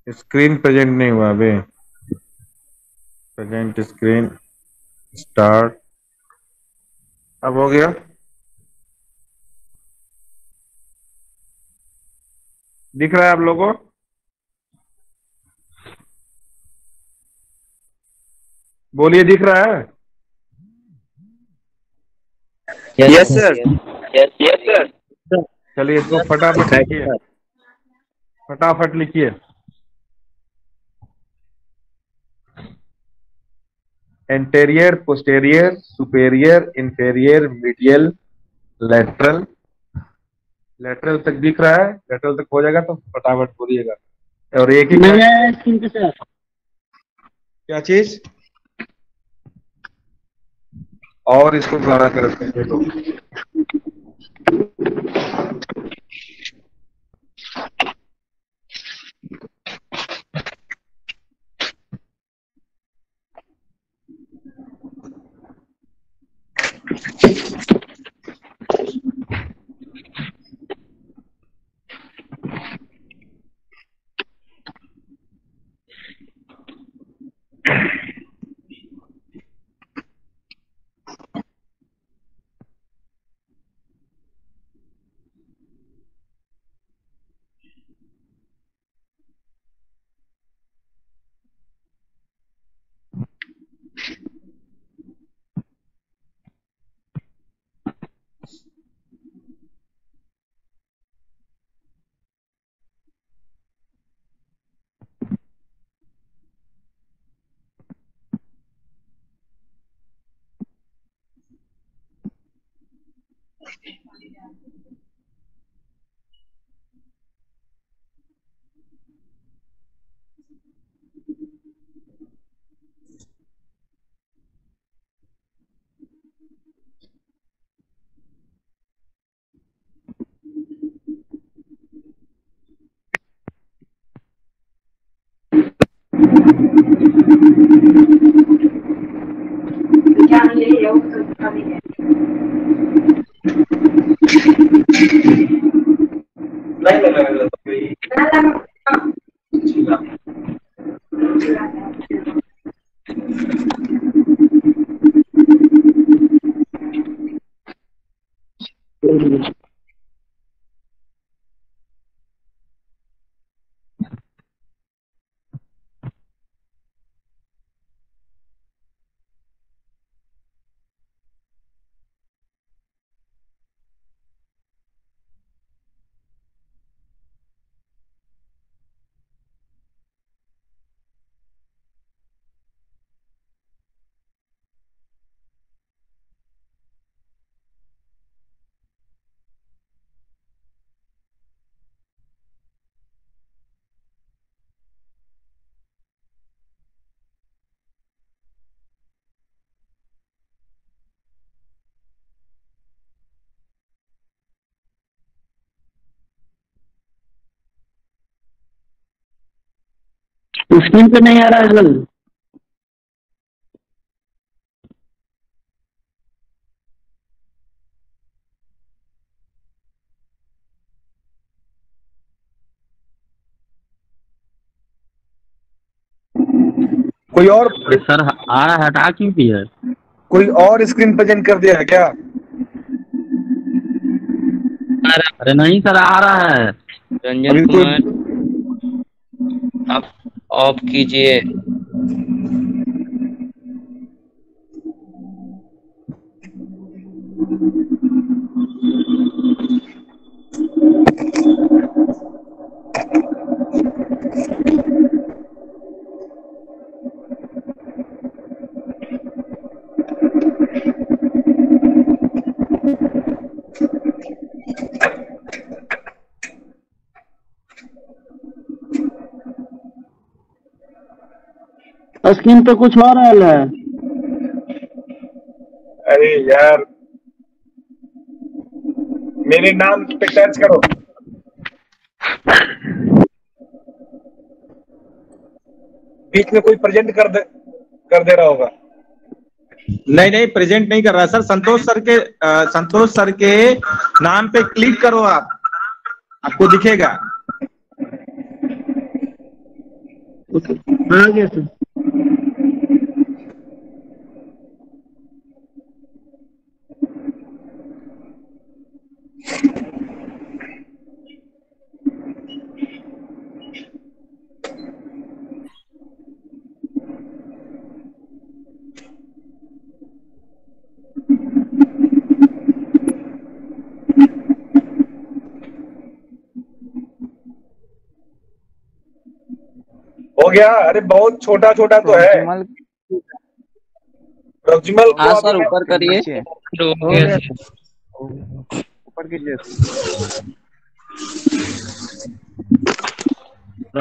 S1: स्क्रीन प्रेजेंट नहीं हुआ अभी। प्रेजेंट स्क्रीन स्टार्ट, अब हो गया। दिख रहा है आप लोगों को? बोलिए, दिख रहा है?
S6: Yes sir. Yes sir.
S1: चलिए इसको फटाफट लिखिए, फटाफट लिखिए। Anterior, posterior, superior, inferior, medial, lateral. Lateral तक दिख रहा है? लेटरल तक हो जाएगा तो फटाफट बोलिएगा। और एक ही क्या चीज और इसको गाढ़ा कर रखते हैं लोग।
S8: स्क्रीन पे नहीं आ रहा है सर।
S1: कोई और
S8: सर आ रहा है, हटा क्यों दिया?
S1: कोई और स्क्रीन प्रेजेंट कर दिया है क्या?
S8: अरे नहीं सर, आ रहा है।
S1: अभी
S3: रंजन
S1: कोई
S3: कुमार आप ऑफ कीजिए।
S8: स्क्रीन पे कुछ और आ रहा है।
S1: अरे यार, मेरे नाम पे टच करो। बीच में कोई प्रेजेंट कर दे रहा होगा।
S4: नहीं नहीं, प्रेजेंट नहीं कर रहा सर। संतोष सर के नाम पे क्लिक करो, आपको दिखेगा।
S8: आ गया सर।
S1: हो गया? अरे बहुत छोटा छोटा तो है। प्रोक्सिमल
S3: हाँ सर, ऊपर करिए।
S6: ऊपर कीजिए।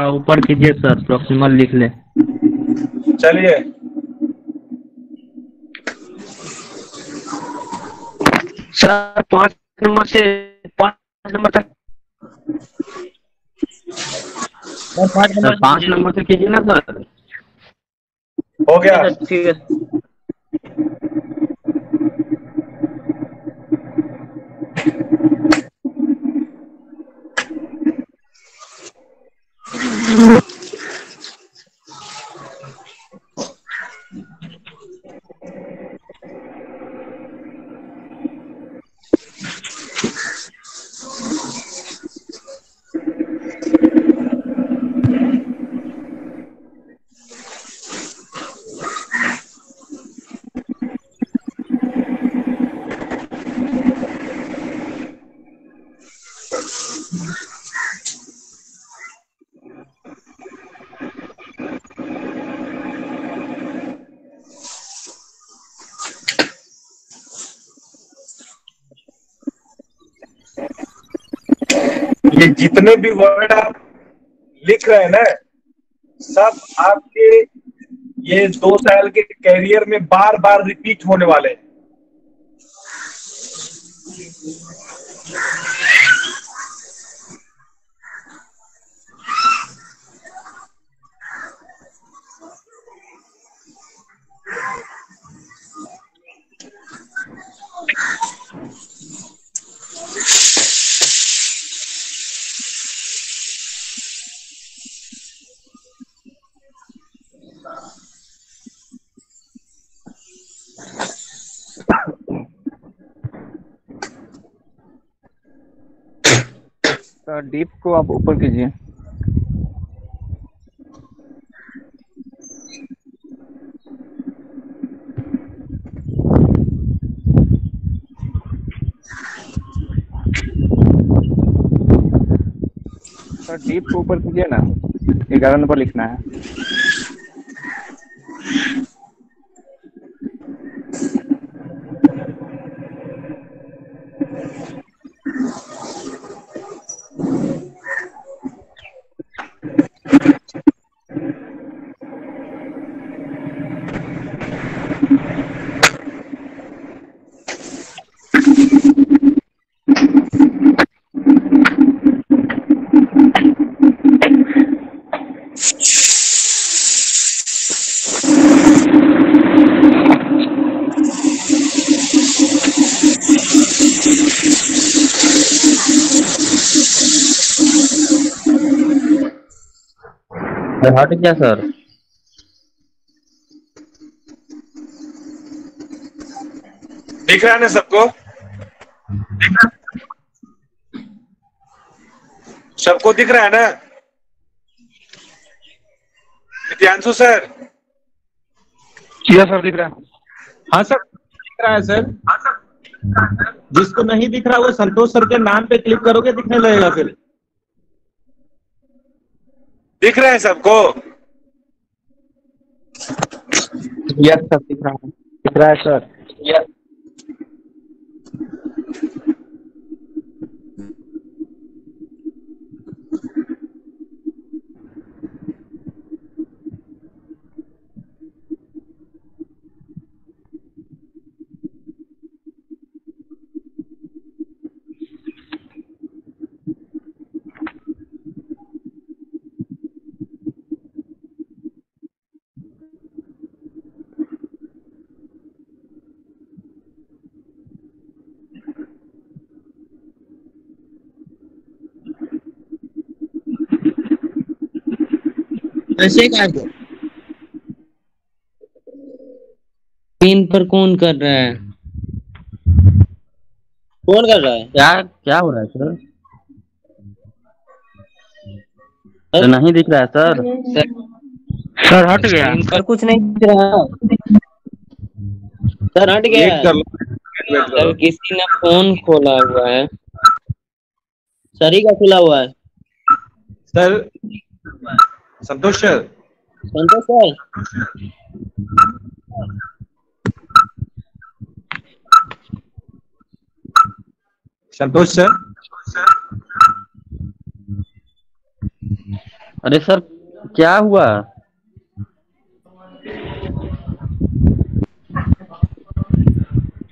S8: ऊपर कीजिए सर, प्रॉक्सिमल लिख ले।
S1: चलिए,
S3: सर 5 नंबर से 5 नंबर तक।
S8: सर 5 नंबर से कीजिए ना सर।
S1: हो गया।
S3: ठीक है।
S1: ये जितने भी वर्ड आप लिख रहे हैं ना, सब आपके ये 2 साल के कैरियर में बार बार रिपीट होने वाले हैं।
S6: डीप को आप ऊपर कीजिए। डीप को ऊपर कीजिए ना, 11 नंबर लिखना है।
S8: हट गया सर।
S1: दिख रहा है ना सबको? सबको दिख रहा है ना? नित्यांशु सर?
S5: यस सर दिख रहा है।
S4: हाँ सर दिख रहा है सर। जिसको नहीं दिख रहा वो संतोष सर के नाम पे क्लिक करोगे दिखने लगेगा फिर।
S1: दिख रहा है सबको?
S8: यस सर दिख रहा है सर। यस।
S9: ऐसे क्या पिन पर कौन कर रहा है? कौन कर रहा है?
S8: क्या हो रहा है सर? तो नहीं दिख रहा है सर।
S3: सर हट गया।
S9: पिन पर कुछ नहीं दिख रहा। सर हट गया।
S1: वेट कर लो, वेट
S9: सर
S1: करो।
S9: किसी ने फोन खोला हुआ है। सर ही का खुला हुआ है।
S4: सर संतोष सर।
S9: संतोष सर
S4: संतोष सर।
S8: अरे सर क्या हुआ?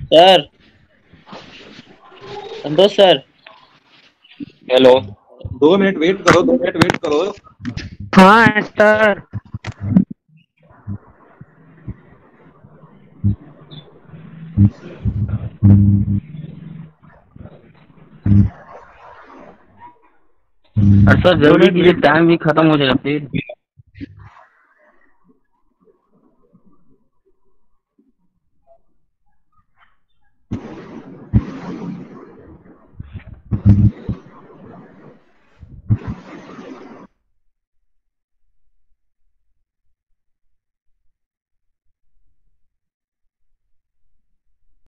S9: सर संतोष सर। हेलो
S4: 2 मिनट वेट करो, 2 मिनट वेट करो।
S3: हाँ सर।
S8: सर जल्दी कीजिए, टाइम भी खत्म हो जाएगा फिर।